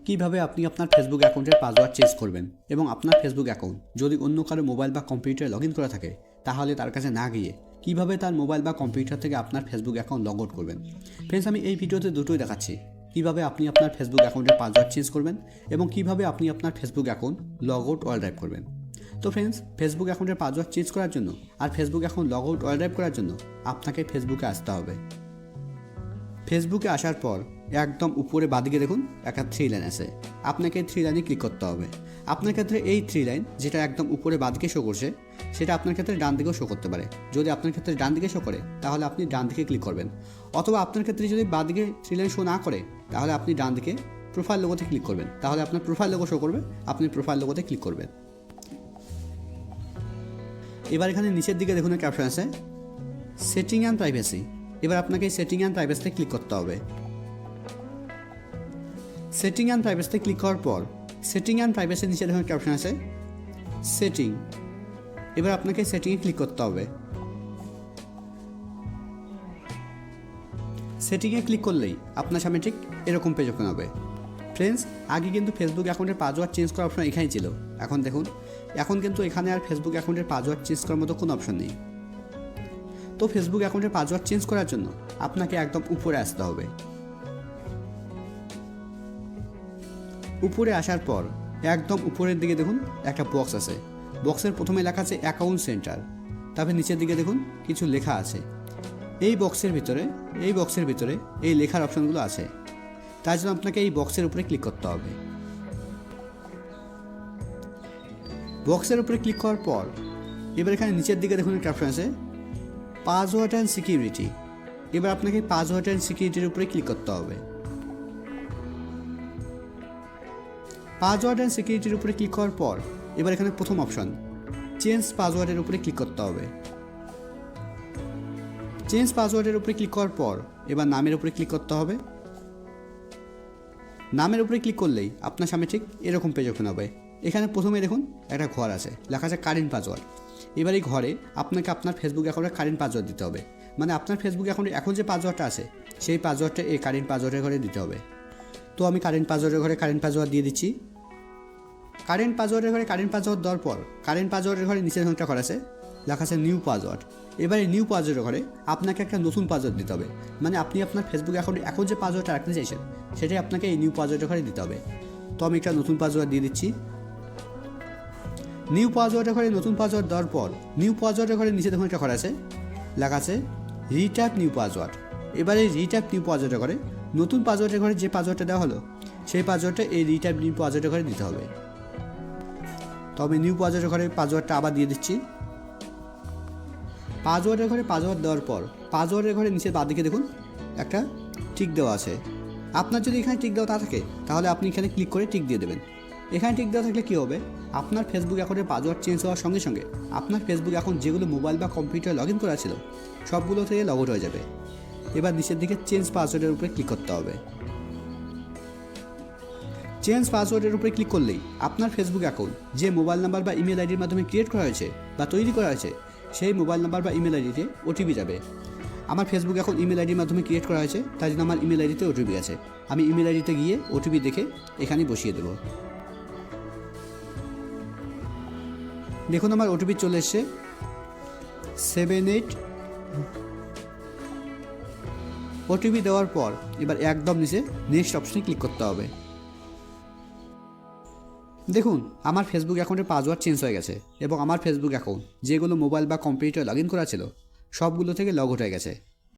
কিভাবে আপনি আপনার ফেসবুক অ্যাকাউন্টের পাসওয়ার্ড চেঞ্জ করবেন এবং আপনার ফেসবুক অ্যাকাউন্ট যদি অন্য কারো মোবাইল বা কম্পিউটারে লগ ইন করা থাকে তাহলে তার কাছে না গিয়ে কিভাবে তার মোবাইল বা কম্পিউটার থেকে আপনার ফেসবুক অ্যাকাউন্ট লগ আউট করবেন। ফ্রেন্ডস, আমি এই ভিডিওতে দুটোই দেখাচ্ছি, কিভাবে আপনি আপনার ফেসবুক অ্যাকাউন্টের পাসওয়ার্ড চেঞ্জ করবেন এবং কিভাবে আপনি আপনার Facebook account log out all drive করবেন। তো ফ্রেন্ডস, ফেসবুক অ্যাকাউন্টের পাসওয়ার্ড চেঞ্জ করার জন্য আর Facebook account log out all drive করার জন্য আপনাকে ফেসবুকে আসতে হবে। ফেসবুকে আসার পর একদম উপরে বাদিকে দেখুন একটা 3 লাইন আছে, আপনাকে 3 লাইনে ক্লিক করতে হবে। আপনার ক্ষেত্রে এই 3 লাইন যেটা একদম উপরে বাদিকে শো করছে সেটা আপনার ক্ষেত্রে ডান দিকেও শো করতে পারে। যদি আপনার ক্ষেত্রে ডান দিকে শো করে তাহলে আপনি ডান দিকে ক্লিক করবেন, অথবা আপনার ক্ষেত্রে যদি বাদিকে 3 লাইন শো না করে তাহলে আপনি ডান দিকে প্রোফাইল লোগোতে ক্লিক করবেন, তাহলে আপনার প্রোফাইল লোগো শো করবে, আপনি প্রোফাইল লোগোতে ক্লিক করবেন। এবার এখানে নিচের দিকে দেখুন একটা অপশন আছে সেটিং অ্যান্ড প্রাইভেসি। এবার আপনাকে সেটিং অ্যান্ড প্রাইভেসিতে ক্লিক করতে হবে। সেটিং অ্যান্ড প্রাইভেসিতে ক্লিক করার পর সেটিং অ্যান্ড প্রাইভেসির নিচে দেখুন একটা অপশন আছে সেটিং। এবার আপনাকে সেটিংয়ে ক্লিক করতে হবে। সেটিংয়ে ক্লিক করলেই আপনার সামনে ঠিক এরকম পেজ ওপেন হবে। ফ্রেন্ডস, আগে কিন্তু ফেসবুক অ্যাকাউন্টের পাসওয়ার্ড চেঞ্জ করার অপশন এখানেই ছিল, এখন দেখুন এখন কিন্তু এখানে আর ফেসবুক অ্যাকাউন্টের পাসওয়ার্ড চেঞ্জ করার মতো কোনো অপশন নেই। তো ফেসবুক অ্যাকাউন্টের পাসওয়ার্ড চেঞ্জ করার জন্য আপনাকে একদম উপরে আসতে হবে। উপরে আসার পর একদম উপরের দিকে দেখুন একটা বক্স আছে, বক্সের প্রথমে লেখা আছে অ্যাকাউন্ট সেন্টার, তারপরে নিচের দিকে দেখুন কিছু লেখা আছে। এই বক্সের ভিতরে এই লেখার অপশনগুলো আছে, তার জন্য আপনাকে এই বক্সের উপরে ক্লিক করতে হবে। বক্সের উপরে ক্লিক করার পর এবার এখানে নিচের দিকে দেখুন একটা অপশন আছে পাসওয়ার্ড অ্যান্ড সিকিউরিটি। এবার আপনাকে পাসওয়ার্ড অ্যান্ড সিকিউরিটির উপরে ক্লিক করতে হবে। পাসওয়ার্ড অ্যান্ড সিকিউরিটির উপরে ক্লিক করার পর এবার এখানে প্রথম অপশন চেঞ্জ পাসওয়ার্ডের উপরে ক্লিক করতে হবে। চেঞ্জ পাসওয়ার্ডের উপরে ক্লিক করার পর এবার নামের উপরে ক্লিক করতে হবে। নামের উপরে ক্লিক করলেই আপনার সামনে ঠিক এরকম পেজ ওপেন হবে। এখানে প্রথমে দেখুন একটা ঘর আছে, লেখা আছে কারেন্ট পাসওয়ার্ড। এবার এই ঘরে আপনাকে আপনার ফেসবুক অ্যাকাউন্টের কারেন্ট পাসওয়ার্ড দিতে হবে, মানে আপনার ফেসবুক অ্যাকাউন্টে এখন যে পাসওয়ার্ডটা আছে সেই পাসওয়ার্ডটা এই কারেন্ট পাসওয়ার্ডের ঘরে দিতে হবে। তো আমি কারেন্ট পাসওয়ার্ডের ঘরে কারেন্ট পাসওয়ার্ড দিয়ে দিচ্ছি। কারেন্ট পাসওয়ার্ডের ঘরে কারেন্ট পাসওয়ার্ড দেওয়ার পর কারেন্ট পাসওয়ার্ডের ঘরে নিচে একটা ঘর আছে, লেখা আছে নিউ পাসওয়ার্ড। এবার এই নিউ পাসওয়ার্ডের ঘরে আপনাকে একটা নতুন পাসওয়ার্ড দিতে হবে, মানে আপনি আপনার ফেসবুক অ্যাকাউন্টে এখন যে পাসওয়ার্ডটা রাখতে চাইছেন সেটাই আপনাকে এই নিউ পাসওয়ার্ডের ঘরে দিতে হবে। তো আমি একটা নতুন পাসওয়ার্ড দিয়ে দিচ্ছি। নিউ পাসওয়ার্ডের ঘরে নতুন পাসওয়ার্ড দেওয়ার পর নিউ পাসওয়ার্ডের ঘরে নিচে দেখুন একটা ঘর আছে, লেখা আছে রিটাইপ নিউ পাসওয়ার্ড। এবারে রিটাইপ নিউ পাসওয়ার্ডের ঘরে নতুন পাসওয়ার্ডের ঘরে যে পাসওয়ার্ডটা দেওয়া হলো সেই পাসওয়ার্ডটা এই রিটাইপ নিউ পাসওয়ার্ডের ঘরে দিতে হবে। তো আমি নিউ পাসওয়ার্ডের ঘরে পাসওয়ার্ডটা আবার দিয়ে দিচ্ছি। পাসওয়ার্ডের ঘরে পাসওয়ার্ড দেওয়ার পর পাসওয়ার্ডের ঘরে নিচের বাঁদিকে দেখুন একটা টিক দেওয়া আছে। আপনার যদি এখানে টিক দেওয়া থাকে তাহলে আপনি এখানে ক্লিক করে টিক দিয়ে দেবেন। এখানে টিক দেওয়া থাকলে কী হবে, আপনার ফেসবুক অ্যাকাউন্টের পাসওয়ার্ড চেঞ্জ হওয়ার সঙ্গে সঙ্গে আপনার ফেসবুক অ্যাকাউন্ট যেগুলো মোবাইল বা কম্পিউটারে লগ ইন করা ছিল সবগুলো থেকে লগ আউট হয়ে যাবে। এবার নিচের দিকে চেঞ্জ পাসওয়ার্ডের উপরে ক্লিক করতে হবে। চেঞ্জ পাসওয়ার্ডের উপরে ক্লিক করলেই আপনার ফেসবুক অ্যাকাউন্ট যে মোবাইল নাম্বার বা ইমেল আইডির মাধ্যমে ক্রিয়েট করা হয়েছে বা তৈরি করা হয়েছে সেই মোবাইল নাম্বার বা ইমেল আইডিতে ওটিপি যাবে। আমার ফেসবুক এখন ইমেল আইডির মাধ্যমে ক্রিয়েট করা হয়েছে, তাই জন্য আমার ইমেল আইডিতে ওটিপি আছে। আমি ইমেল আইডিতে গিয়ে ওটিপি দেখে এখানে বসিয়ে দেব। দেখুন আমার ওটিপি চলে এসছে 78। ওটিপি দেওয়ার পর এবার একদম নিচে নেক্সট অপশনে ক্লিক করতে হবে। দেখুন আমার ফেসবুক অ্যাকাউন্টের পাসওয়ার্ড চেঞ্জ হয়ে গেছে এবং আমার ফেসবুক অ্যাকাউন্ট যেগুলো মোবাইল বা কম্পিউটার লগ ইন করা ছিল সবগুলো থেকে লগ আউট হয়ে গেছে।